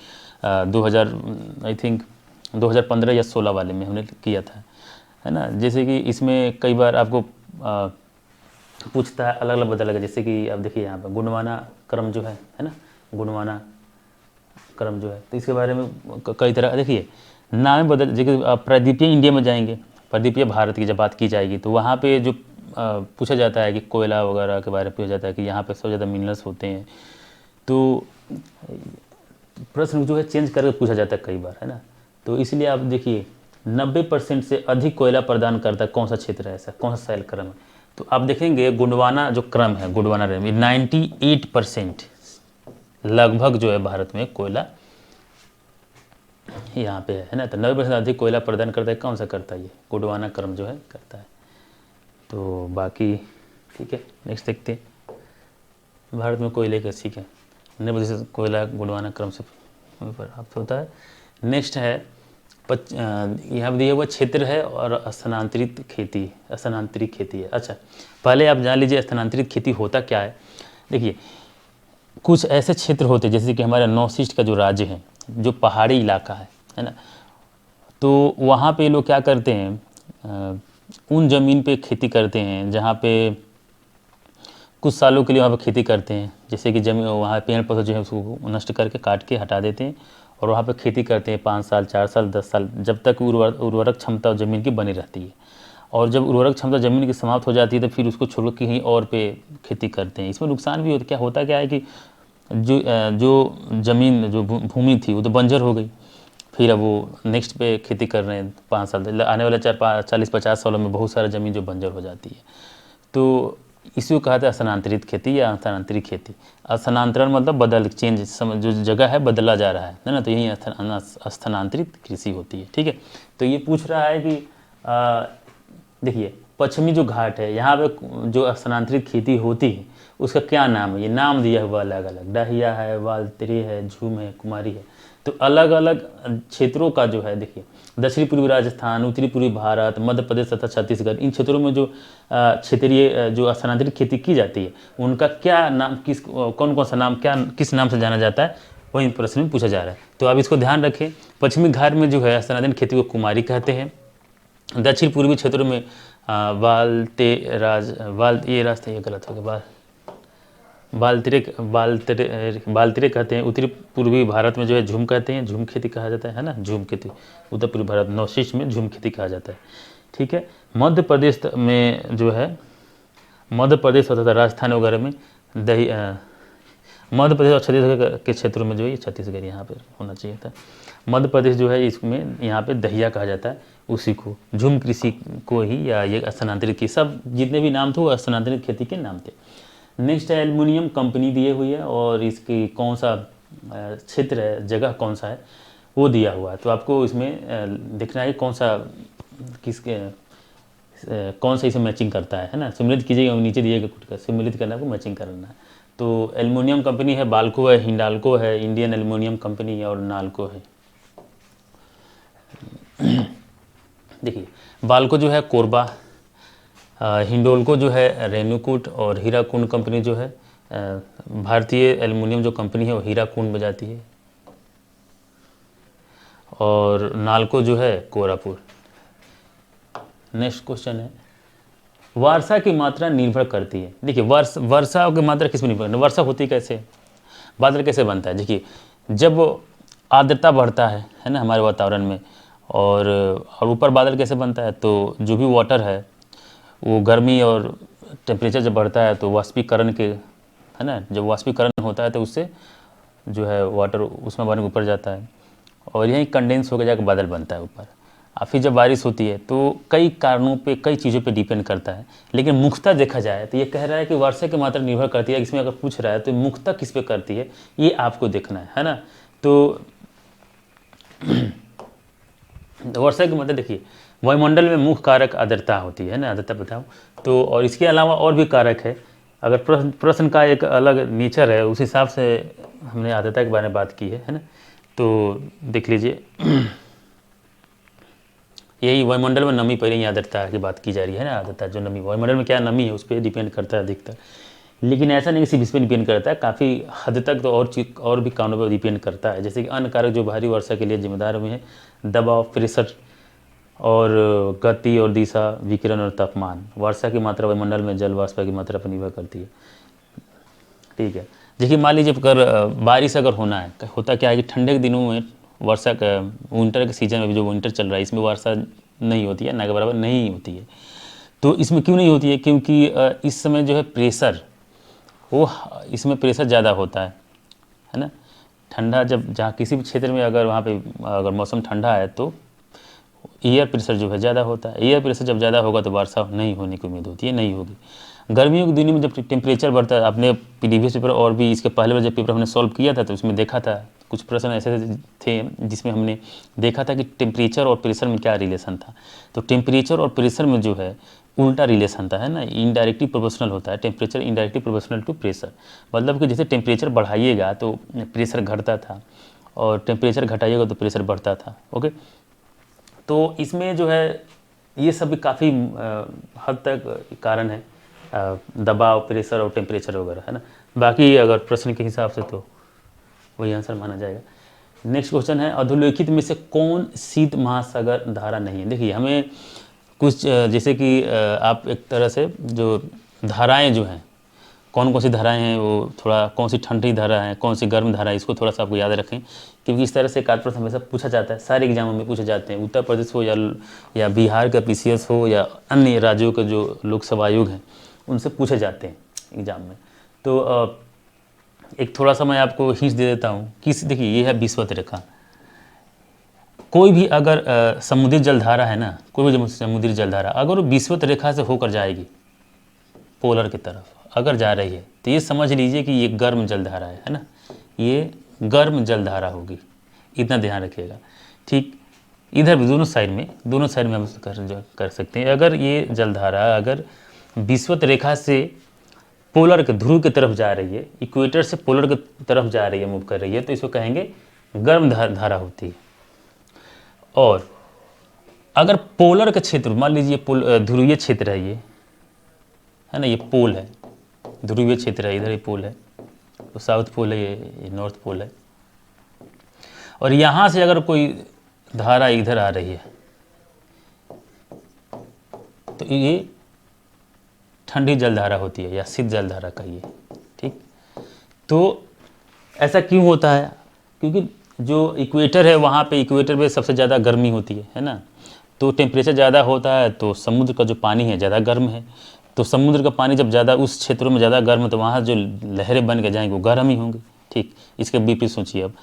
2015 या 16 वाले में हमने किया था, है ना। जैसे कि इसमें कई बार आपको पूछता है, अलग अलग बदल लगा। जैसे कि आप देखिए यहाँ पर गुणवाना क्रम जो है ना, गुणवाना क्रम जो है, तो इसके बारे में कई तरह, देखिए नाम बदल। जैसे प्रायद्वीपीय इंडिया में जाएंगे, प्रायद्वीपीय भारत की जब बात की जाएगी, तो वहाँ पे जो पूछा जाता है कि कोयला वगैरह के बारे में पूछा जाता है कि यहाँ पे सबसे ज़्यादा मिनरल्स होते हैं। तो प्रश्न जो है चेंज करके पूछा जाता है कई बार, है ना। तो इसलिए आप देखिए 90% से अधिक कोयला प्रदान करता है कौन सा क्षेत्र है, ऐसा कौन सा शैल क्रम है। तो आप देखेंगे गोंडवाना जो क्रम है, गोंडवाना क्रम 98% लगभग जो है भारत में कोयला यहाँ पे है ना। तो 90% अधिक कोयला प्रदान करता है, कौन सा करता है, ये गोंडवाना क्रम जो है करता है। तो बाकी ठीक है, नेक्स्ट देखते हैं, भारत में कोयले का, ठीक है, 90% कोयला गोंडवाना क्रम से प्राप्त होता है। नेक्स्ट है यहाँ पर दिया हुआ क्षेत्र है और स्थानांतरित खेती है। अच्छा, पहले आप जान लीजिए स्थानांतरित खेती होता क्या है। देखिए, कुछ ऐसे क्षेत्र होते हैं जैसे कि हमारे नॉर्थ ईस्ट का जो राज्य है, जो पहाड़ी इलाका है ना, तो वहाँ पे लोग क्या करते हैं, उन ज़मीन पे खेती करते हैं जहाँ पे कुछ सालों के लिए वहाँ पे खेती करते हैं। जैसे कि जमीन, वहाँ पेड़ पौधे जो है उसको नष्ट करके काट के हटा देते हैं, और वहाँ पे खेती करते हैं 5 साल 4 साल 10 साल, जब तक उर्वरक क्षमता ज़मीन की बनी रहती है। और जब उर्वरक क्षमता ज़मीन की समाप्त हो जाती है, तो फिर उसको छोड़ के कहीं और पे खेती करते हैं। इसमें नुकसान भी होता क्या है कि जो ज़मीन, जो भूमि थी, वो तो बंजर हो गई। फिर अब वो नेक्स्ट पे खेती कर रहे हैं 5 साल, आने वाले 40-50 सालों में बहुत सारा ज़मीन जो बंजर हो जाती है। तो इसी को कहते हैं स्थानांतरित खेती या स्थानांतरित खेती। स्थानांतरण मतलब चेंज, जो जगह है बदला जा रहा है ना, तो यही स्थानांतरित कृषि होती है। ठीक है, तो ये पूछ रहा है कि देखिए पश्चिमी जो घाट है, यहाँ पे जो स्थानांतरित खेती होती है उसका क्या नाम है, ये नाम दिया हुआ अलग अलग, डाहिया है, वालतेरे है, झूम है, कुमारी है। तो अलग अलग क्षेत्रों का जो है, देखिए दक्षिणी पूर्वी राजस्थान, उत्तरी पूर्वी भारत, मध्य प्रदेश तथा छत्तीसगढ़, इन क्षेत्रों में जो क्षेत्रीय जो स्थानांतरित खेती की जाती है उनका क्या नाम, कौन कौन सा नाम, किस नाम से जाना जाता है, वही प्रश्न में पूछा जा रहा है। तो आप इसको ध्यान रखें, पश्चिमी घाट में जो है स्थानांतरित खेती को कुमारी कहते हैं। दक्षिण पूर्वी क्षेत्रों में ये रास्ता ये गलत हो गया, बालतिरे कहते हैं। उत्तरी पूर्वी भारत में जो है झूम कहते हैं, झूम खेती कहा जाता है ना, झूम खेती। उत्तर पूर्वी भारत नॉर्थ ईस्ट में झूम खेती कहा जाता है। ठीक है, मध्य प्रदेश में जो है, मध्य प्रदेश होता था राजस्थान वगैरह में दही, मध्य प्रदेश और छत्तीसगढ़ के क्षेत्रों में जो है, छत्तीसगढ़ यहाँ पे होना चाहिए था। मध्य प्रदेश जो है इसमें यहाँ पे दहिया कहा जाता है, उसी को झूम कृषि को ही, या ये स्थानांतरित की, सब जितने भी नाम थे वो स्थानांतरित खेती के नाम थे। नेक्स्ट है एल्युमिनियम कंपनी दिए हुई है, और इसकी कौन सा क्षेत्र है, जगह कौन सा है वो दिया हुआ है। तो आपको इसमें देखना है कौन सा इसे मैचिंग करता है ना। सम्मिलित कीजिएगा, नीचे दिएगा कुछ सम्मिलित करना, आपको मैचिंग करना है। तो एल्युमिनियम कंपनी है, बाल्को है, हिंडाल्को है, इंडियन एल्युमिनियम कंपनी और नाल्को है। देखिए बाल्को जो है कोरबा, हिंडोल्को जो है रेणुकूट, और हीराकुंड कंपनी जो है भारतीय एल्युमिनियम जो कंपनी है वो हीराकुंड में जाती है। और नालको जो है कोरापुट। नेक्स्ट क्वेश्चन है, वर्षा की मात्रा निर्भर करती है। देखिए वर्षा की मात्रा किस पर निर्भर करती है, वर्षा होती कैसे, बादल कैसे बनता है। देखिए जब आर्द्रता बढ़ता है ना हमारे वातावरण में, और ऊपर बादल कैसे बनता है, तो जो भी वाटर है वो गर्मी और टेम्परेचर जब बढ़ता है तो वाष्पीकरण के, है ना, जब वाष्पीकरण होता है तो उससे जो है वाटर उसमें बन के ऊपर जाता है और यहीं कंडेंस होकर जाकर बादल बनता है ऊपर। और फिर जब बारिश होती है तो कई कारणों पे, कई चीज़ों पे डिपेंड करता है, लेकिन मुख्यतः देखा जाए तो ये कह रहा है कि वर्षा की मात्रा निर्भर करती है। इसमें अगर पूछ रहा है तो मुख्यतः किस पे करती है, ये आपको देखना है ना। तो वर्षा की मात्रा देखिए, वायुमंडल में मुख्य कारक आर्द्रता होती है ना, आर्द्रता बताओ तो, और इसके अलावा और भी कारक है। अगर प्रश्न का एक अलग नेचर है, उस हिसाब से हमने आर्द्रता के बारे में बात की है ना। तो देख लीजिए यही वायुमंडल में नमी, पहले ही आर्द्रता की बात की जा रही है ना। आर्द्रता जो नमी, वायुमंडल में क्या नमी है उस पर डिपेंड करता है अधिकतर, लेकिन ऐसा नहीं कि सिर्फ इस पर डिपेंड करता है, काफ़ी हद तक तो और चीज और भी कारणों पर डिपेंड करता है। जैसे कि अन्य कारक जो भारी वर्षा के लिए जिम्मेदार हुए हैं, दबाव, प्रेशर और गति और दिशा, विकिरण और तापमान। वर्षा की मात्रा वायुमंडल में जल वाष्प की मात्रा पर निर्भर करती है। ठीक है, देखिए मान लीजिए अगर बारिश अगर होना है, होता क्या है कि ठंडे के दिनों में वर्षा का, विंटर के सीजन में जो विंटर चल रहा है इसमें वर्षा नहीं होती है, ना के बराबर नहीं होती है। तो इसमें क्यों नहीं होती है, क्योंकि इस समय जो है प्रेशर, वो इसमें प्रेशर ज़्यादा होता है ना। ठंडा जब जहाँ किसी भी क्षेत्र में अगर वहाँ पे अगर मौसम ठंडा है तो एयर प्रेशर जो है ज़्यादा होता है। एयर प्रेशर जब ज़्यादा होगा तो वर्षा नहीं होने की उम्मीद होती है, नहीं होगी। गर्मियों के दिनों में जब टेम्परेचर बढ़ता है, आपने प्रीवियस पेपर और भी इसके पहले जब पेपर हमने सॉल्व किया था तो उसमें देखा था कुछ प्रश्न ऐसे थे जिसमें हमने देखा था कि टेम्परेचर और प्रेशर में क्या रिलेशन था। तो टेम्परेचर और प्रेशर में जो है उल्टा रिलेशन था, है ना, इनडायरेक्टली प्रोपोर्शनल होता है temperature, indirectly proportional to pressure. मतलब कि जैसे टेम्परेचर बढ़ाइएगा तो प्रेशर घटता था और टेम्परेचर घटाइएगा तो प्रेशर बढ़ता था। ओके, तो इसमें जो है ये सब काफ़ी हद तक कारण है, दबाव, प्रेशर और टेम्परेचर वगैरह, है ना। बाकी अगर प्रश्न के हिसाब से तो वही आंसर माना जाएगा। नेक्स्ट क्वेश्चन है, अधोलेखित में से कौन शीत महासागर धारा नहीं है। देखिए हमें कुछ जैसे कि आप एक तरह से जो धाराएं जो हैं, कौन कौन सी धाराएं हैं, वो थोड़ा कौन सी ठंडी धारा है, कौन सी गर्म धारा है, इसको थोड़ा सा आपको याद रखें, क्योंकि इस तरह से एक आध प्रश्न हमेशा पूछा जाता है, सारे एग्जामों में पूछे जाते हैं। उत्तर प्रदेश हो या बिहार का पीसीएस हो या अन्य राज्यों के जो लोकसभा आयोग हैं उनसे पूछे जाते हैं एग्जाम में। तो एक थोड़ा सा मैं आपको हिंट दे देता हूँ। देखिए ये है विषुवत रेखा। कोई भी अगर समुद्री जलधारा है ना, कोई भी समुद्री जलधारा अगर वो विषुवत रेखा से होकर जाएगी पोलर की तरफ अगर जा रही है तो ये समझ लीजिए कि ये गर्म जलधारा है ना, ये गर्म जलधारा होगी, इतना ध्यान रखिएगा। ठीक, इधर भी दोनों साइड में हम कर सकते हैं। अगर ये जलधारा अगर विषुवत रेखा से पोलर के ध्रुव की तरफ जा रही है, इक्वेटर से पोलर की तरफ जा रही है, मूव कर रही है, तो इसको कहेंगे गर्म धारा होती है। और अगर पोलर का क्षेत्र, मान लीजिए ध्रुवीय क्षेत्र है, ये है ना, ये पोल है, ध्रुवीय क्षेत्र है, इधर ये पोल है, तो साउथ पोल है, ये नॉर्थ पोल है, और यहाँ से अगर कोई धारा इधर आ रही है तो ये ठंडी जलधारा होती है या शीत जलधारा कहिए। ठीक, तो ऐसा क्यों होता है, क्योंकि जो इक्वेटर है वहाँ पे, इक्वेटर पे सबसे ज़्यादा गर्मी होती है ना, तो टेम्परेचर ज़्यादा होता है तो समुद्र का जो पानी है ज़्यादा गर्म है, तो समुद्र का पानी जब ज़्यादा उस क्षेत्रों में ज़्यादा गर्म है तो वहाँ जो लहरें बन के जाएंगी वो गर्म ही होंगी। ठीक, इसके विपरीत सोचिए। अब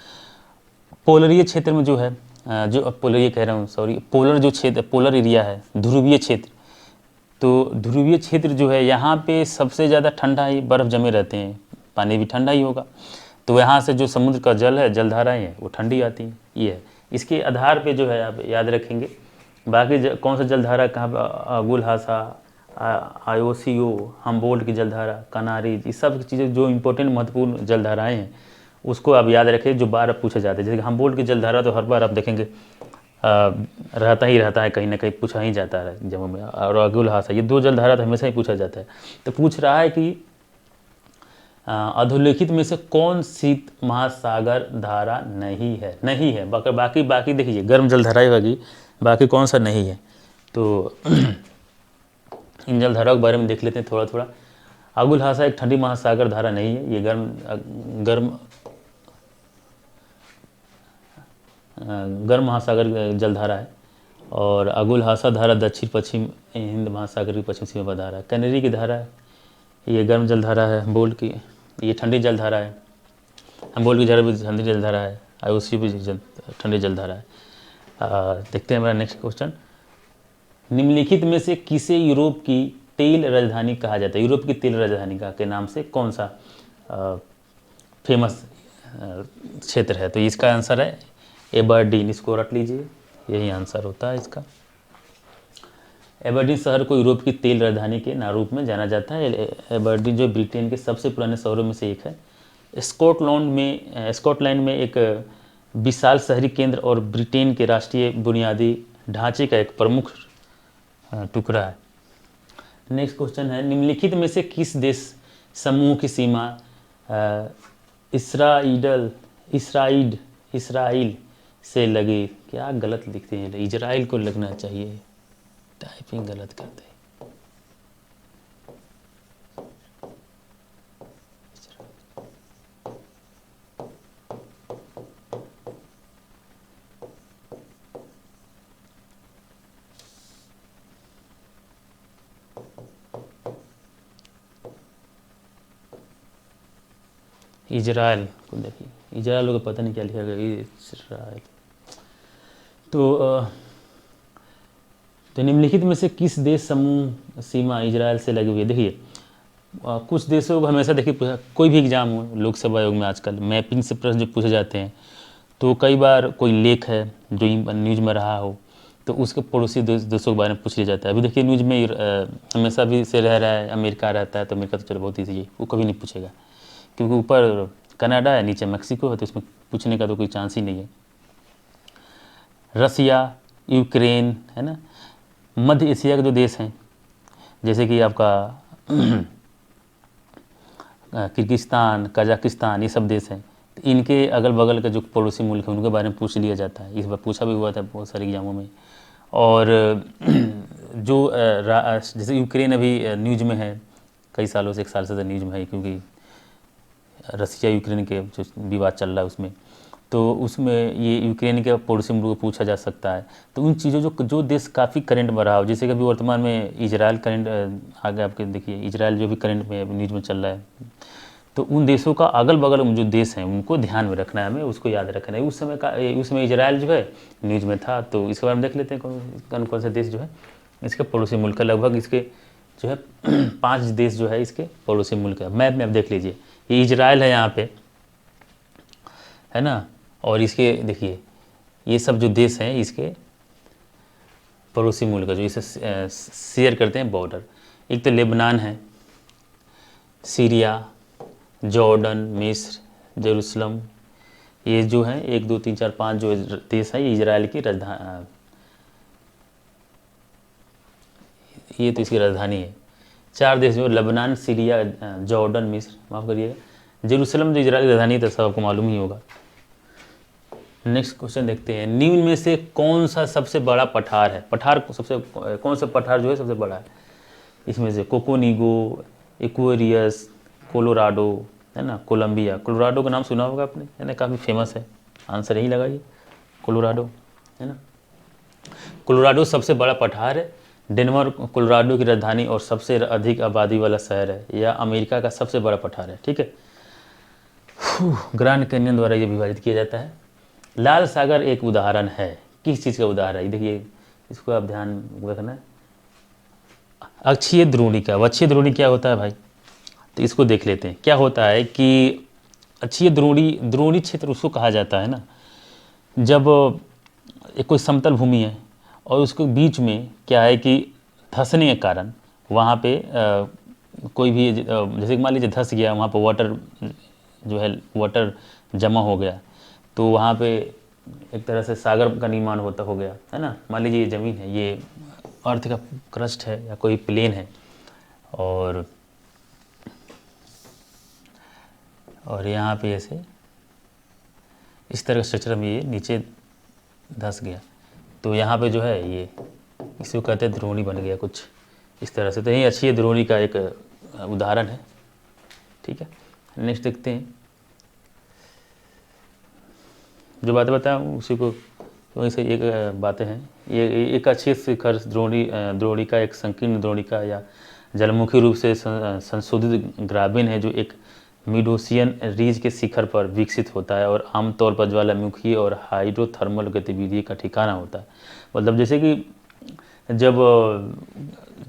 पोलरीय क्षेत्र में जो है, जो पोलरीय कह रहा हूँ, सॉरी, पोलर जो क्षेत्र, पोलर एरिया है, ध्रुवीय क्षेत्र, तो ध्रुवीय क्षेत्र जो है यहाँ पे सबसे ज़्यादा ठंडा ही बर्फ़ जमे रहते हैं, पानी भी ठंडा ही होगा, तो यहाँ से जो समुद्र का जल है, जलधाराएँ हैं, वो ठंडी आती हैं। ये है, इसके आधार पे जो है आप याद रखेंगे। बाकी कौन सा जलधारा कहाँ पर, गुलहासा, आयोसीओ, हमबोल्ट की जलधारा, कनारी, ये सब चीज़ें जो इंपॉर्टेंट महत्वपूर्ण जलधाराएँ हैं उसको आप याद रखें, जो बार पूछे जाते हैं। जैसे कि हमबोल्ट की जलधारा तो हर बार आप देखेंगे रहता है, कहीं ना कहीं पूछा ही जाता है एग्जामों में, और गुलहासा, ये दो जलधारा तो हमेशा ही पूछा जाता है। तो पूछ रहा है कि अधोलिखित में से कौन शीत महासागर धारा नहीं है? नहीं है, बाकी बाकी देखिए गर्म जलधारा होगी, बाकी कौन सा नहीं है? तो इन जलधाराओं के बारे में देख लेते हैं थोड़ा थोड़ा। अगुल हासा एक ठंडी महासागर धारा नहीं है, ये गर्म महासागर जलधारा है। और अगुल हासा धारा दक्षिण पश्चिम हिंद महासागर की पश्चिम सीमा पर धारा है। कनेरी की धारा है, ये गर्म जलधारा है। बोल की ये ठंडी जलधारा है। हम बोल की धारा भी ठंडी जलधारा है, आईओसी भी ठंडी जलधारा है। देखते हैं हमारा नेक्स्ट क्वेश्चन। निम्नलिखित में से किसे यूरोप की तेल राजधानी कहा जाता है? यूरोप की तेल राजधानी का के नाम से कौन सा फेमस क्षेत्र है? तो इसका आंसर है एबरडीन। इसको रट लीजिए, यही आंसर होता है इसका। एबरडीन शहर को यूरोप की तेल राजधानी के रूप में जाना जाता है। एबरडीन जो ब्रिटेन के सबसे पुराने शहरों में से एक है। स्कॉटलैंड में एक विशाल शहरी केंद्र और ब्रिटेन के राष्ट्रीय बुनियादी ढांचे का एक प्रमुख टुकड़ा है। नेक्स्ट क्वेश्चन है, निम्नलिखित में से किस देश समूह की सीमा इसराइल से लगी? क्या गलत लिखते हैं, इजराइल को लगना चाहिए, टाइपिंग गलत करते हैं। इजराइल को देखिए, इजराइल को पता नहीं क्या लिखा गया, इजराइल। तो निम्नलिखित में से किस देश समूह सीमा इजराइल से लगी हुई है? देखिए कुछ देशों को हमेशा देखिए, कोई भी एग्जाम हो लोकसभा आयोग में आजकल मैपिंग से प्रश्न जो पूछे जाते हैं, तो कई बार कोई लेख है जो न्यूज़ में रहा हो तो उसके पड़ोसी देशों के बारे में पूछ लिया जाता है। अभी देखिए न्यूज़ में हमेशा भी से रह रहा है, अमेरिका रहता है, तो अमेरिका तो चलो बहुत ईजी है, वो कभी नहीं पूछेगा, क्योंकि ऊपर कनाडा है नीचे मैक्सिको है, तो इसमें पूछने का तो कोई चांस ही नहीं है। रसिया, यूक्रेन है ना, मध्य एशिया के जो देश हैं जैसे कि आपका किर्गिस्तान, कजाकिस्तान, ये सब देश हैं, तो इनके अगल बगल के जो पड़ोसी मुल्क हैं उनके बारे में पूछ लिया जाता है। इस बार पूछा भी हुआ था बहुत सारे एग्जामों में। और जो जैसे यूक्रेन अभी न्यूज़ में है कई सालों से, 1 साल से न्यूज़ में है, क्योंकि रसिया यूक्रेन के जो विवाद चल रहा है उसमें, तो उसमें ये यूक्रेन के पड़ोसी मुल्क को पूछा जा सकता है। तो उन चीज़ों जो देश काफ़ी करंट में रहा हो, जैसे कि अभी वर्तमान में इजराइल करंट आगे आपके देखिए, इजराइल जो भी करंट में न्यूज़ में चल रहा है, तो उन देशों का अगल बगल में जो देश हैं उनको ध्यान में रखना है, हमें उसको याद रखना है। उस समय इजराइल जो है न्यूज़ में था, तो इसके बारे में देख लेते हैं कौन कौन से देश जो है इसके पड़ोसी मुल्क है। लगभग इसके जो है 5 देश जो है इसके पड़ोसी मुल्क है। मैप में आप देख लीजिए, ये इजराइल है यहाँ पे, है ना, और इसके देखिए ये सब जो देश हैं इसके पड़ोसी मुल्क है जो इसे शेयर करते हैं बॉर्डर। एक तो लेबनान है, सीरिया, जॉर्डन, मिस्र, जेरूसलम, ये जो हैं 1 2 3 4 5 जो देश हैं ये इजराइल की राजधानी, ये तो इसकी राजधानी है। 4 देश जो लेबनान, सीरिया, जॉर्डन, मिस्र, माफ़ करिएगा, जेरूसलम जो इजराइल की राजधानी है, तो सब आपको मालूम ही होगा। नेक्स्ट क्वेश्चन देखते हैं, निम्न में से कौन सा सबसे बड़ा पठार है? कौन सा पठार जो है सबसे बड़ा है? इसमें से कोकोनिगो, एक्वेरियस, कोलोराडो, है ना, कोलंबिया। कोलोराडो का नाम सुना होगा आपने, है ना, काफ़ी फेमस है। आंसर यही लगाइए, कोलोराडो, है ना। कोलोराडो सबसे बड़ा पठार है। डेनवर कोलोराडो की राजधानी और सबसे अधिक आबादी वाला शहर है। यह अमेरिका का सबसे बड़ा पठार है, ठीक है। ग्रैंड कैनियन द्वारा ये विभाजित किया जाता है। लाल सागर एक उदाहरण है, किस चीज़ का उदाहरण है? देखिए इसको आप ध्यान रखना है। अक्षीय द्रोणिका। अक्षीय द्रोणी क्या होता है भाई? तो इसको देख लेते हैं। क्या होता है कि अक्षीय द्रोणी क्षेत्र उसको कहा जाता है ना, जब एक कोई समतल भूमि है और उसके बीच में क्या है कि धंसने के कारण वहाँ पे कोई भी जैसे मान लीजिए धंस गया, वहाँ पे वाटर जमा हो गया, तो वहाँ पे एक तरह से सागर का निर्माण हो गया, है ना। मान लीजिए ये ज़मीन है, ये अर्थ का क्रस्ट है या कोई प्लेन है, और और यहाँ पे ऐसे इस तरह का स्ट्रक्चर में ये नीचे धंस गया, तो यहाँ पे जो है ये इसको कहते हैं द्रोणी बन गया कुछ इस तरह से। तो यही अच्छी द्रोणी का एक उदाहरण है। ठीक है, नेक्स्ट देखते हैं। जो बातें बताया उसी को वहीं से एक बातें हैं। ये एक अच्छी शिखर द्रोणिका एक संकीर्ण द्रोणिका या जलमुखी रूप से संशोधित ग्राबिन है जो एक मिडोसियन रीज के शिखर पर विकसित होता है और आमतौर पर ज्वालामुखी और हाइड्रोथर्मल गतिविधि का ठिकाना होता है। मतलब जैसे कि जब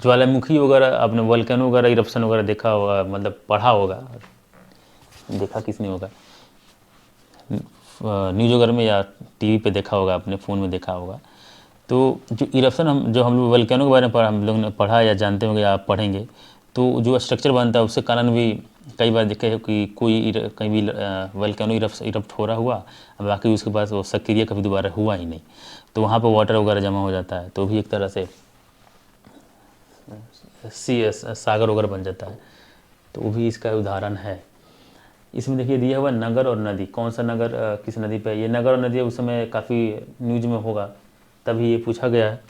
ज्वालामुखी वगैरह आपने वोल्केनो वगैरह इरप्शन वगैरह देखा होगा, मतलब पढ़ा होगा, देखा किसने होगा, न्यूज़ वगैरह में या टीवी पे देखा होगा, अपने फ़ोन में देखा होगा। तो जो इरप्शन हम लोग वोल्केनो के बारे में हम लोग ने पढ़ा या जानते होंगे या आप पढ़ेंगे, तो जो स्ट्रक्चर बनता है उसके कारण भी कई बार देखे हो कि कोई कहीं भी वोल्केनो इरप्ट हो रहा हुआ, बाकी उसके बाद वो सक्रिय कभी दोबारा हुआ ही नहीं, तो वहाँ पर वाटर वगैरह जमा हो जाता है, तो भी एक तरह से सागर वगैरह बन जाता है। तो वो भी इसका उदाहरण है। इसमें देखिए दिया हुआ नगर और नदी, कौन सा नगर किस नदी पे, ये नगर और नदी उस समय काफ़ी न्यूज में होगा तभी ये पूछा गया है।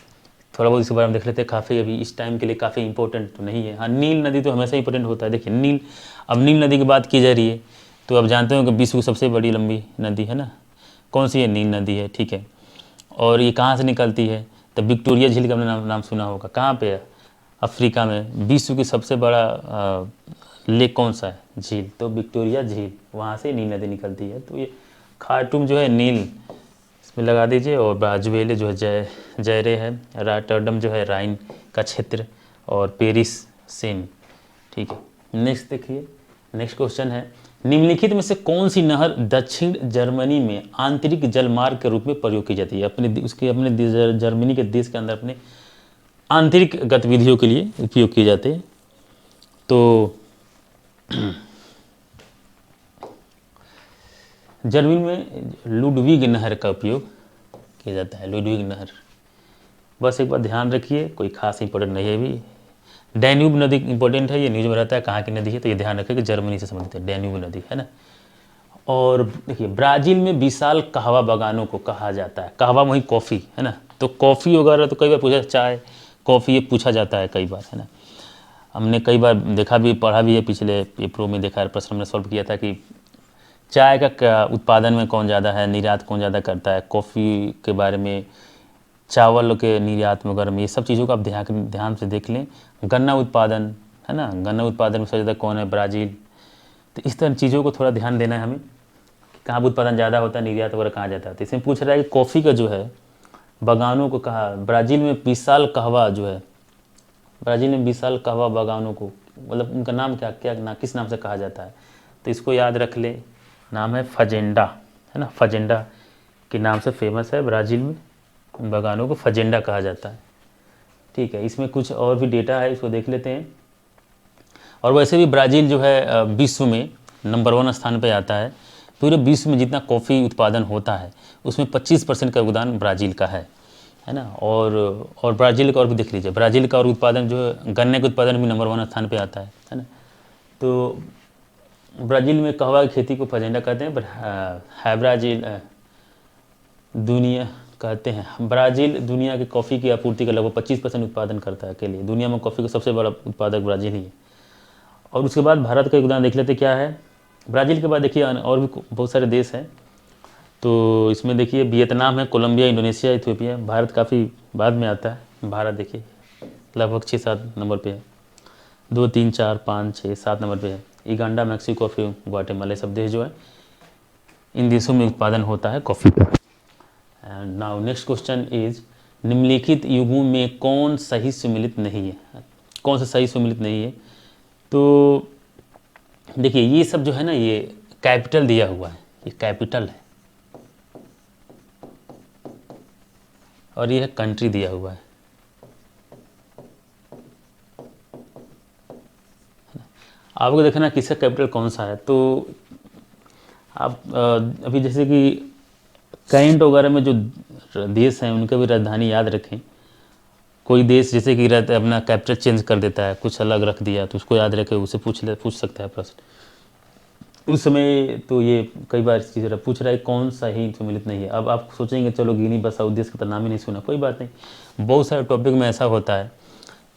थोड़ा बहुत इसके बारे में देख लेते हैं, काफ़ी अभी इस टाइम के लिए काफ़ी इंपॉर्टेंट तो नहीं है। हाँ, नील नदी तो हमेशा इंपॉर्टेंट होता है। देखिए नील, अब नील नदी की बात की जा रही है तो अब जानते हो कि विश्व की सबसे बड़ी लंबी नदी है ना, कौन सी है, नील नदी है। ठीक है, और ये कहाँ से निकलती है, तो विक्टोरिया झील का आपने नाम सुना होगा, कहाँ पे है, अफ्रीका में। विश्व की सबसे बड़ा लेक कौन सा है, झील, तो विक्टोरिया झील, वहाँ से नील नदी निकलती है। तो ये खार्टूम जो है नील इसमें लगा दीजिए, और बाजुएले जो है जयरे है, रॉटरडम जो है राइन का क्षेत्र, और पेरिस सेन। ठीक है, नेक्स्ट देखिए, नेक्स्ट क्वेश्चन है, निम्नलिखित में से कौन सी नहर दक्षिण जर्मनी में आंतरिक जलमार्ग के रूप में प्रयोग की जाती है, अपने जर्मनी के देश के अंदर अपने आंतरिक गतिविधियों के लिए उपयोग किए जाते हैं। तो जर्मनी में लुडविग नहर का उपयोग किया जाता है, लुडविग नहर। बस एक बार ध्यान रखिए, कोई खास इंपॉर्टेंट नहीं है। भी डैन्यूब नदी इंपॉर्टेंट है, ये न्यूज में रहता है कहाँ की नदी है, तो ये ध्यान रखिए कि जर्मनी से संबंधित है, डैन्यूब नदी है ना। और देखिए ब्राज़ील में विशाल कहवा बागानों को कहा जाता है, कहवा वही कॉफ़ी है ना, तो कॉफ़ी वगैरह तो कई बार पूछा, चाय कॉफ़ी ये पूछा जाता है कई बार है ना। हमने कई बार देखा भी, पढ़ा भी है, पिछले पेपरों में देखा है, प्रश्न में सॉल्व किया था कि चाय का उत्पादन में कौन ज़्यादा है, निर्यात कौन ज़्यादा करता है, कॉफ़ी के बारे में, चावल के निर्यात वगैरह में, ये सब चीज़ों को आप ध्यान से देख लें। गन्ना उत्पादन है ना, गन्ना उत्पादन में सबसे ज़्यादा कौन है, ब्राज़ील। तो इस तरह चीज़ों को थोड़ा ध्यान देना है हमें, कहाँ पर उत्पादन ज़्यादा होता है, निर्यात वगैरह कहाँ जाता है। तो इसमें पूछ रहा है कि कॉफ़ी का जो है बागानों को कहा, ब्राज़ील में विशाल कहवा जो है, ब्राज़ील में विशाल कहवा बागानों को, मतलब उनका नाम किस नाम से कहा जाता है, तो इसको याद रख ले, नाम है फजेंडा है ना, फजेंडा के नाम से फेमस है, ब्राज़ील में उन बागानों को फजेंडा कहा जाता है। ठीक है, इसमें कुछ और भी डेटा है, इसको देख लेते हैं। और वैसे भी ब्राज़ील जो है विश्व में नंबर 1 स्थान पर आता है। पूरे विश्व में जितना कॉफ़ी उत्पादन होता है उसमें 25% का योगदान ब्राज़ील का है ना। और ब्राज़ील का और भी देख लीजिए, ब्राज़ील का और उत्पादन जो है, गन्ने के उत्पादन भी नंबर 1 स्थान पे आता है ना। तो ब्राज़ील में कहवा की खेती को फजेंडा कहते हैं, है ब्राज़ील दुनिया कहते हैं, ब्राज़ील दुनिया की कॉफ़ी की आपूर्ति का लगभग 25% उत्पादन करता है अकेले, दुनिया में कॉफ़ी का सबसे बड़ा उत्पादक ब्राज़ील ही है। और उसके बाद भारत का योगदान देख लेते क्या है। ब्राज़ील के बाद देखिए और भी बहुत सारे देश हैं, तो इसमें देखिए वियतनाम है, कोलंबिया, इंडोनेशिया, इथियोपिया। भारत काफ़ी बाद में आता है, भारत देखिए लगभग 6-7 नंबर पे है, 2, 3, 4, 5, 6, 7 नंबर पे है। युगांडा, मैक्सिको, फिर ग्वाटेमाला, सब देश जो है इन देशों में उत्पादन होता है कॉफ़ी का। And now next question is, निम्नलिखित युगों में कौन सही सुमेलित नहीं है, कौन सा सही सुमेलित नहीं है। तो देखिए ये सब जो है ना, ये कैपिटल दिया हुआ है, ये कैपिटल है, और ये है कंट्री दिया हुआ है। आपको देखना किसका कैपिटल कौन सा है। तो आप अभी जैसे कि कैंट वगैरह में जो देश हैं उनका भी राजधानी याद रखें। कोई देश जैसे कि रहता है अपना कैपिटल चेंज कर देता है, कुछ अलग रख दिया, तो उसको याद रखे, उसे पूछ सकता है प्रश्न। उस समय तो ये कई बार इस चीज़ पूछ रहा है कौन सा ही सम्मिलित नहीं है। अब आप सोचेंगे चलो गिनी बसाऊ देश का तो नाम ही नहीं सुना, कोई बात नहीं। बहुत सारे टॉपिक में ऐसा होता है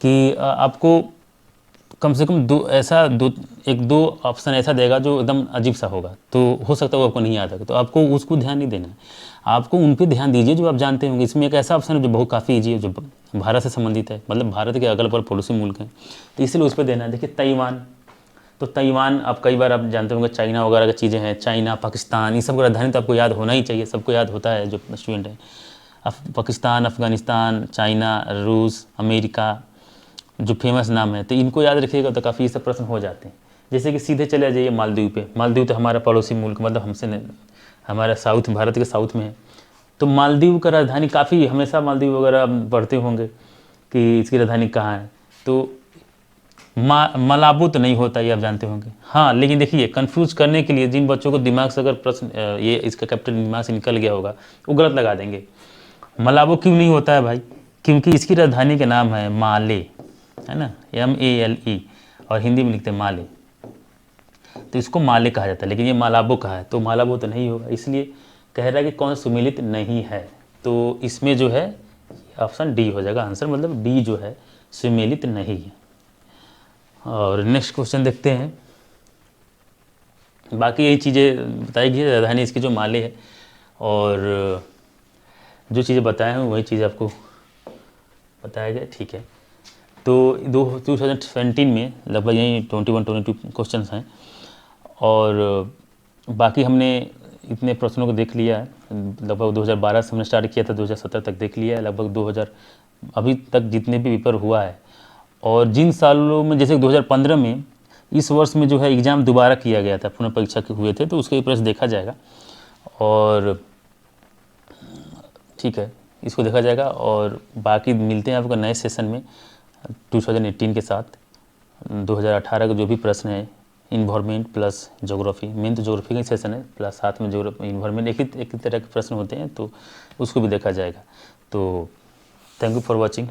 कि आपको कम से कम एक दो ऑप्शन ऐसा देगा जो एकदम अजीब सा होगा, तो हो सकता है वो आपको नहीं याद है, तो आपको उसको ध्यान नहीं देना है, आपको उन पे ध्यान दीजिए जो आप जानते होंगे। इसमें एक ऐसा ऑप्शन है जो बहुत काफ़ी ईजी है, जो भारत से संबंधित है, मतलब भारत के अगल बगल पड़ोसी मुल्क हैं, तो इसलिए उस पर देना है। देखिए ताइवान, तो ताइवान आप कई बार आप जानते होंगे, चाइना वगैरह की चीज़ें हैं, चाइना पाकिस्तान, ये सब राजधानी तो आपको याद होना ही चाहिए, सबको याद होता है जो स्टूडेंट है। पाकिस्तान, अफ़गानिस्तान, चाइना, रूस, अमेरिका, जो फेमस नाम है, तो इनको याद रखिएगा तो काफ़ी ये सब प्रश्न हो जाते हैं। जैसे कि सीधे चले जाइए मालदीव पे, मालदीव तो हमारा पड़ोसी मुल्क, मतलब हमसे हमारा साउथ, भारत के साउथ में है। तो मालदीव का राजधानी, काफ़ी हमेशा मालदीव वगैरह पढ़ते होंगे कि इसकी राजधानी कहाँ है, तो मलाबो तो नहीं होता, ये आप जानते होंगे। हाँ, लेकिन देखिए कंफ्यूज करने के लिए जिन बच्चों को दिमाग से अगर प्रश्न ये इसका कैप्टन दिमाग से निकल गया होगा, वो गलत लगा देंगे। मलाबो क्यों नहीं होता है भाई? क्योंकि इसकी राजधानी का नाम है माले, है ना, MALE, और हिंदी में लिखते हैं माले, तो इसको माले कहा जाता है, लेकिन ये मालाबो कहा है, तो मालाबो तो नहीं होगा। इसलिए कह रहा है कि कौन सुमिलित नहीं है, तो इसमें जो है ऑप्शन डी हो जाएगा आंसर, मतलब डी जो है सुमेलित नहीं है। और नेक्स्ट क्वेश्चन देखते हैं। बाकी यही चीज़ें बताई गई है, राजधानी इसकी जो माले है, और जो चीज़ें बताए हैं वही चीज़ आपको बताया गया, ठीक है। तो 2017 में लगभग यही 21-22 क्वेश्चन हैं, और बाकी हमने इतने प्रश्नों को देख लिया है। लगभग 2012 से हमने स्टार्ट किया था, 2017 तक देख लिया है, लगभग 2000 अभी तक जितने भी पेपर हुआ है। और जिन सालों में, जैसे 2015 में, इस वर्ष में जो है एग्ज़ाम दोबारा किया गया था, पुनः परीक्षा के हुए थे, तो उसके प्रश्न देखा जाएगा, और ठीक है, इसको देखा जाएगा। और बाकी मिलते हैं आपको नए सेशन में 2018 के साथ। 2018 का जो भी प्रश्न है, इन्वायरमेंट प्लस ज्योग्राफी, मेन तो ज्योग्राफी का सेशन है, प्लस साथ में ज्योग्राफी इन्वायरमेंट, एक ही तरह के प्रश्न होते हैं, तो उसको भी देखा जाएगा। तो थैंक यू फॉर वॉचिंग।